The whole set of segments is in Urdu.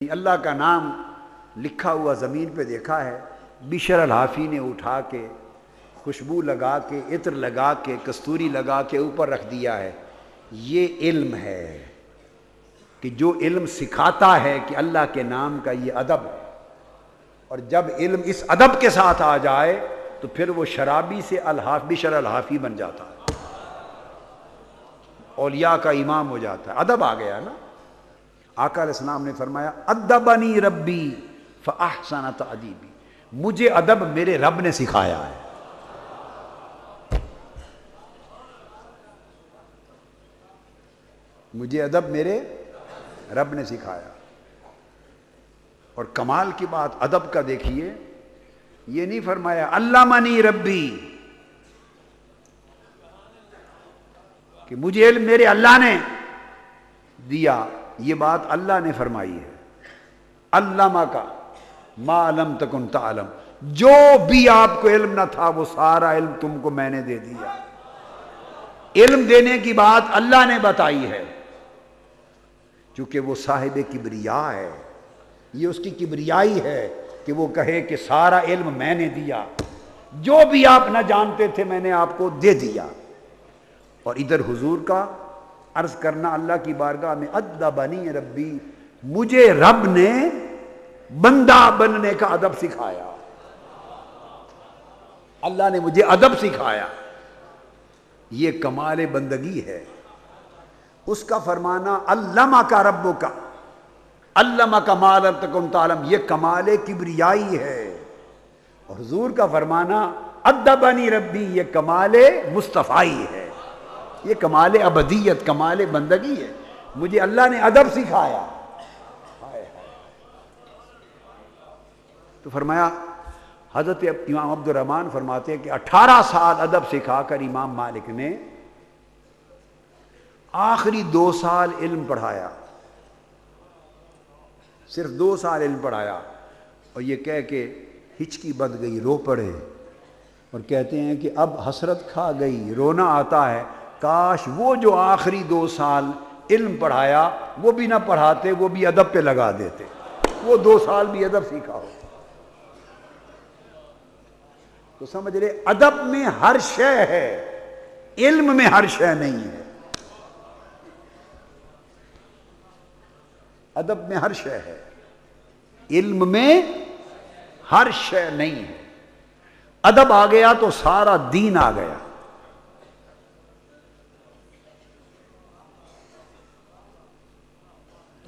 اللہ کا نام لکھا ہوا زمین پہ دیکھا ہے، بشر الحافی نے اٹھا کے خوشبو لگا کے عطر لگا کے کستوری لگا کے اوپر رکھ دیا ہے۔ یہ علم ہے کہ جو علم سکھاتا ہے کہ اللہ کے نام کا یہ ادب ہے، اور جب علم اس ادب کے ساتھ آ جائے تو پھر وہ شرابی سے بشر الحافی بن جاتا ہے، اولیاء کا امام ہو جاتا ہے۔ ادب آ گیا نا۔ آقا علیہ السلام نے فرمایا ادبنی ربی فاحسن تأدیبی، مجھے ادب میرے رب نے سکھایا ہے۔ مجھے ادب میرے رب نے سکھایا۔ اور کمال کی بات ادب کا دیکھیے، یہ نہیں فرمایا علمنی ربی کہ مجھے علم میرے اللہ نے دیا، یہ بات اللہ نے فرمائی ہے۔ علمک ما لم تکن تعلم، جو بھی آپ کو علم نہ تھا وہ سارا علم تم کو میں نے دے دیا۔ علم دینے کی بات اللہ نے بتائی ہے، چونکہ وہ صاحب کبریا ہے۔ یہ اس کی کبریائی ہے کہ وہ کہے کہ سارا علم میں نے دیا، جو بھی آپ نہ جانتے تھے میں نے آپ کو دے دیا۔ اور ادھر حضور کا عرض کرنا اللہ کی بارگاہ میں ادبنی ربی، مجھے رب نے بندہ بننے کا ادب سکھایا، اللہ نے مجھے ادب سکھایا۔ یہ کمال بندگی ہے۔ اس کا فرمانا علمک ربک علمک ما لم تکن تعلم، یہ کمال کبریائی ہے۔ اور حضور کا فرمانا ادبنی ربی، یہ کمال مصطفائی ہے، یہ کمال ابدیت، کمال بندگی ہے۔ مجھے اللہ نے ادب سکھایا۔ تو فرمایا حضرت امام عبد الرحمن فرماتے ہیں کہ 18 سال ادب سکھا کر امام مالک نے آخری 2 سال علم پڑھایا، صرف 2 سال علم پڑھایا، اور یہ کہہ کے ہچکی بند گئی، رو پڑے، اور کہتے ہیں کہ اب حسرت کھا گئی، رونا آتا ہے، کاش وہ جو آخری 2 سال علم پڑھایا وہ بھی نہ پڑھاتے، وہ بھی ادب پہ لگا دیتے، وہ 2 سال بھی ادب سیکھا ہو۔ تو سمجھ لے ادب میں ہر شے ہے، علم میں ہر شے نہیں ہے۔ ادب میں ہر شے ہے، علم میں ہر شے نہیں ہے۔ ادب آ گیا تو سارا دین آ گیا۔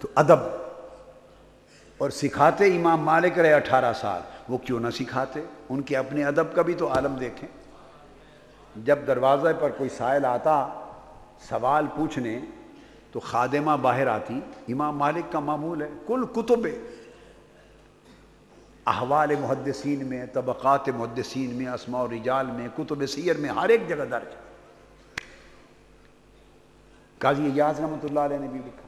تو ادب، اور سکھاتے امام مالک رہے 18 سال، وہ کیوں نہ سکھاتے؟ ان کے اپنے ادب کا بھی تو عالم دیکھیں۔ جب دروازے پر کوئی سائل آتا سوال پوچھنے تو خادمہ باہر آتی، امام مالک کا معمول ہے کل کتب احوال محدثین میں، طبقات محدثین میں، اسماء و رجال میں، کتب سیر میں، ہر ایک جگہ درج ہے۔ قاضی ایاز رحمۃ اللہ علیہ نے بھی لکھا۔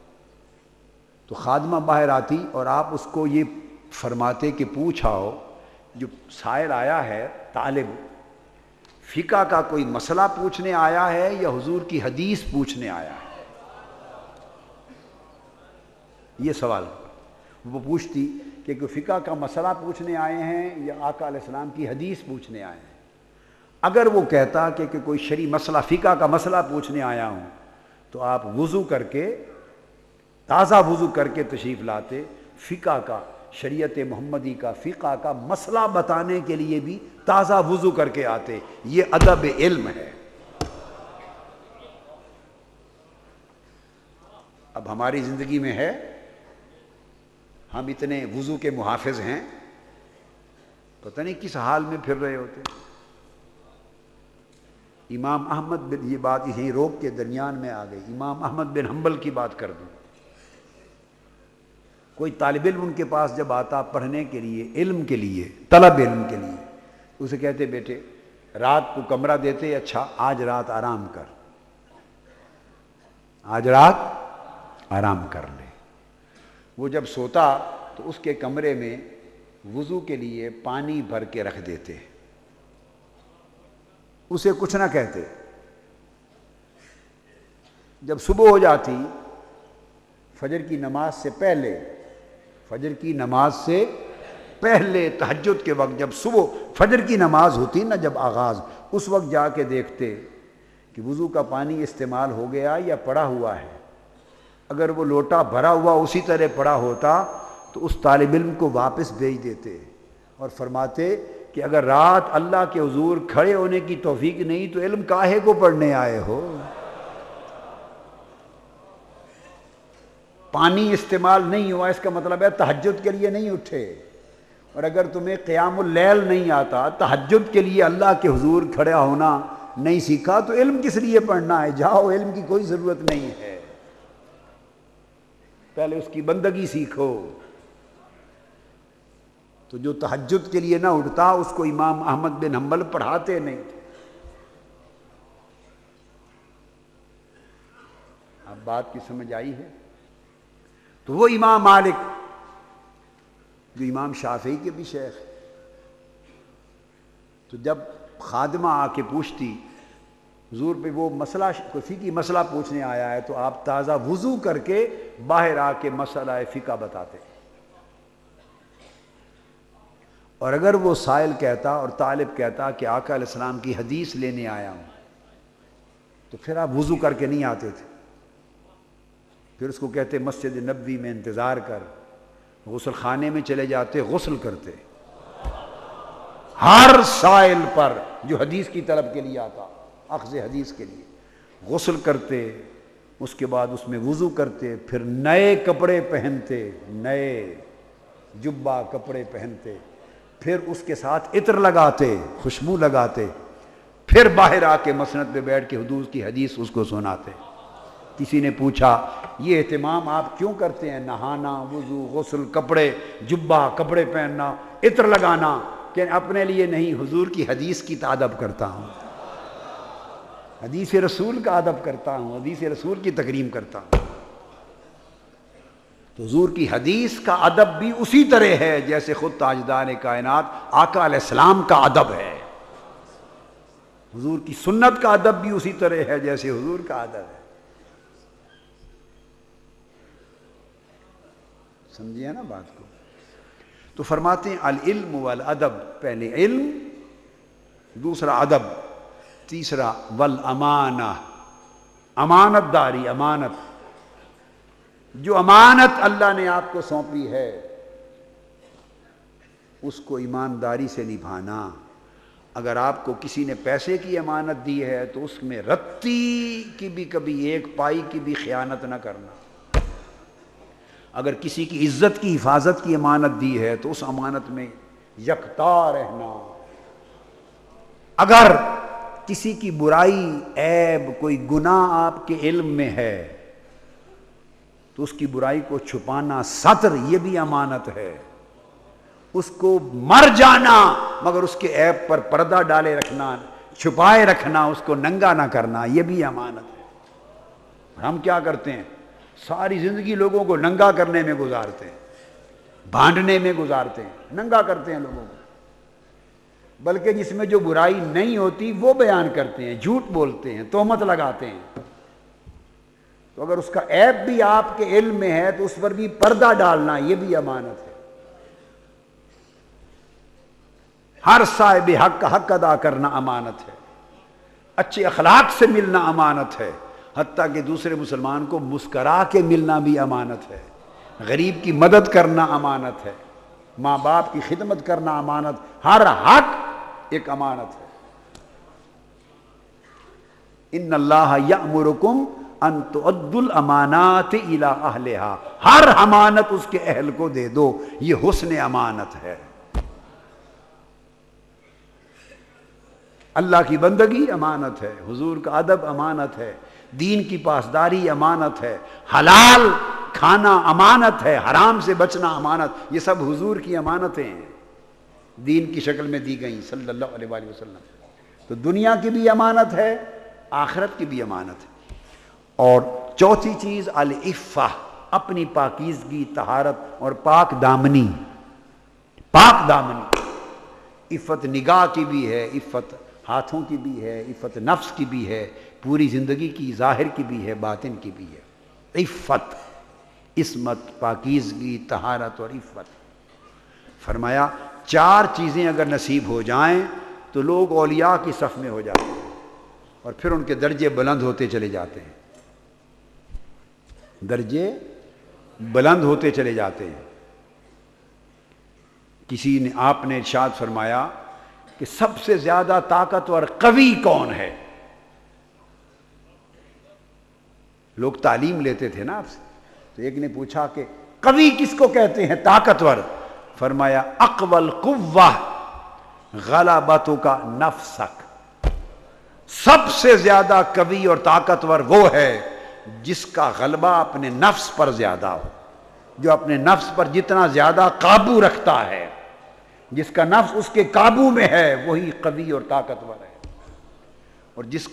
تو خادمہ باہر آتی اور آپ اس کو یہ فرماتے کہ پوچھاؤ، جو سائل آیا ہے طالب، فقہ کا کوئی مسئلہ پوچھنے آیا ہے یا حضور کی حدیث پوچھنے آیا ہے؟ یہ سوال وہ پوچھتی کہ کوئی فقہ کا مسئلہ پوچھنے آئے ہیں یا آقا علیہ السلام کی حدیث پوچھنے آئے ہیں۔ اگر وہ کہتا کہ کوئی شرعی مسئلہ، فقہ کا مسئلہ پوچھنے آیا ہوں، تو آپ وضو کر کے، تازہ وضو کر کے تشریف لاتے، فقہ کا، شریعت محمدی کا فقہ کا مسئلہ بتانے کے لیے بھی تازہ وضو کر کے آتے۔ یہ ادب علم ہے۔ اب ہماری زندگی میں ہے، ہم اتنے وضو کے محافظ ہیں، پتہ نہیں کس حال میں پھر رہے ہوتے۔ امام احمد بن، یہ بات یہیں روک کے درمیان میں آ گئی، امام احمد بن حنبل کی بات کر دوں۔ کوئی طالب علم ان کے پاس جب آتا پڑھنے کے لیے، علم کے لیے، طلب علم کے لیے، اسے کہتے بیٹے رات کو کمرہ دیتے، اچھا آج رات آرام کر، آج رات آرام کر لے۔ وہ جب سوتا تو اس کے کمرے میں وضو کے لیے پانی بھر کے رکھ دیتے، اسے کچھ نہ کہتے۔ جب صبح ہو جاتی فجر کی نماز سے پہلے فجر کی نماز سے پہلے تہجد کے وقت جب صبح فجر کی نماز ہوتی نا جب آغاز، اس وقت جا کے دیکھتے کہ وضو کا پانی استعمال ہو گیا یا پڑا ہوا ہے۔ اگر وہ لوٹا بھرا ہوا اسی طرح پڑا ہوتا تو اس طالب علم کو واپس بھیج دیتے اور فرماتے کہ اگر رات اللہ کے حضور کھڑے ہونے کی توفیق نہیں تو علم کاہے کو پڑھنے آئے ہو؟ پانی استعمال نہیں ہوا اس کا مطلب ہے تہجد کے لیے نہیں اٹھے، اور اگر تمہیں قیام اللیل نہیں آتا، تہجد کے لیے اللہ کے حضور کھڑا ہونا نہیں سیکھا تو علم کس لیے پڑھنا ہے؟ جاؤ، علم کی کوئی ضرورت نہیں ہے، پہلے اس کی بندگی سیکھو۔ تو جو تہجد کے لیے نہ اٹھتا اس کو امام احمد بن حنبل پڑھاتے نہیں تھے۔ اب بات کی سمجھ آئی ہے؟ تو وہ امام مالک جو امام شافعی کے بھی شیخ، تو جب خادمہ آ کے پوچھتی حضور پہ وہ مسئلہ کوئی فقہی مسئلہ پوچھنے آیا ہے، تو آپ تازہ وضو کر کے باہر آ کے مسئلہ فقہ بتاتے۔ اور اگر وہ سائل کہتا اور طالب کہتا کہ آقا علیہ السلام کی حدیث لینے آیا ہوں، تو پھر آپ وضو کر کے نہیں آتے تھے، پھر اس کو کہتے مسجد نبوی میں انتظار کر، غسل خانے میں چلے جاتے، غسل کرتے ہر سائل پر جو حدیث کی طلب کے لیے آتا، اخذ حدیث کے لیے غسل کرتے، اس کے بعد اس میں وضو کرتے، پھر نئے کپڑے پہنتے، نئے جبہ کپڑے پہنتے، پھر اس کے ساتھ عطر لگاتے، خوشبو لگاتے، پھر باہر آ کے مسند پہ بیٹھ کے حضور کی حدیث اس کو سناتے۔ کسی نے پوچھا یہ اہتمام آپ کیوں کرتے ہیں؟ نہانا، وضو، غسل، کپڑے، جبہ کپڑے پہننا، عطر لگانا، کہ اپنے لیے نہیں، حضور کی حدیث کی ادب کرتا ہوں، حدیث رسول کا ادب کرتا ہوں، حدیث رسول کی تکریم کرتا ہوں۔ تو حضور کی حدیث کا ادب بھی اسی طرح ہے جیسے خود تاجدار کائنات آقا علیہ السلام کا ادب ہے، حضور کی سنت کا ادب بھی اسی طرح ہے جیسے حضور کا ادب ہے۔ سمجھیے نا بات کو؟ تو فرماتے ہیں العلم والادب، پہلے علم، دوسرا ادب، تیسرا والامانہ، امانت داری، امانت، جو امانت اللہ نے آپ کو سونپی ہے اس کو ایمانداری سے نبھانا۔ اگر آپ کو کسی نے پیسے کی امانت دی ہے تو اس میں رتی کی بھی کبھی ایک پائی کی بھی خیانت نہ کرنا۔ اگر کسی کی عزت کی حفاظت کی امانت دی ہے تو اس امانت میں یکتا رہنا۔ اگر کسی کی برائی، عیب، کوئی گناہ آپ کے علم میں ہے تو اس کی برائی کو چھپانا، ستر، یہ بھی امانت ہے۔ اس کو مر جانا مگر اس کے عیب پر پردہ ڈالے رکھنا، چھپائے رکھنا، اس کو ننگا نہ کرنا، یہ بھی امانت ہے۔ ہم کیا کرتے ہیں؟ ساری زندگی لوگوں کو ننگا کرنے میں گزارتے ہیں، بھانڈنے میں گزارتے ہیں، ننگا کرتے ہیں لوگوں کو، بلکہ جس میں جو برائی نہیں ہوتی وہ بیان کرتے ہیں، جھوٹ بولتے ہیں، تہمت لگاتے ہیں۔ تو اگر اس کا عیب بھی آپ کے علم میں ہے تو اس پر بھی پردہ ڈالنا، یہ بھی امانت ہے۔ ہر صاحب حق کا حق ادا کرنا امانت ہے، اچھے اخلاق سے ملنا امانت ہے، حتیٰ کہ دوسرے مسلمان کو مسکرا کے ملنا بھی امانت ہے، غریب کی مدد کرنا امانت ہے، ماں باپ کی خدمت کرنا امانت، ہر حق ایک امانت ہے۔ ان اللہ یأمرکم ان تؤدوا الامانات الی اہلہا، ہر امانت اس کے اہل کو دے دو، یہ حسن امانت ہے۔ اللہ کی بندگی امانت ہے، حضور کا ادب امانت ہے، دین کی پاسداری امانت ہے، حلال کھانا امانت ہے، حرام سے بچنا امانت، یہ سب حضور کی امانتیں ہیں، دین کی شکل میں دی گئیں صلی اللہ علیہ وآلہ وسلم۔ تو دنیا کی بھی امانت ہے، آخرت کی بھی امانت ہے۔ اور چوتھی چیز العفہ، اپنی پاکیزگی، طہارت اور پاک دامنی، پاک دامنی، عفت نگاہ کی بھی ہے، عفت ہاتھوں کی بھی ہے، عفت نفس کی بھی ہے، پوری زندگی کی، ظاہر کی بھی ہے، باطن کی بھی ہے۔ عفت، عصمت، پاکیزگی، طہارت اور عفت۔ فرمایا 4 چیزیں اگر نصیب ہو جائیں تو لوگ اولیاء کی صف میں ہو جاتے ہیں اور پھر ان کے درجے بلند ہوتے چلے جاتے ہیں، درجے بلند ہوتے چلے جاتے ہیں۔ کسی نے، آپ نے ارشاد فرمایا کہ سب سے زیادہ طاقتور قوی کون ہے؟ لوگ تعلیم لیتے تھے نا آپ سے، تو ایک نے پوچھا کہ قوی کس کو کہتے ہیں، طاقتور؟ فرمایا اقوى القوة غلبتک نفسک، سب سے زیادہ قوی اور طاقتور وہ ہے جس کا غلبہ اپنے نفس پر زیادہ ہو، جو اپنے نفس پر جتنا زیادہ قابو رکھتا ہے، جس کا نفس اس کے قابو میں ہے، وہی قوی اور طاقتور ہے۔ اور جس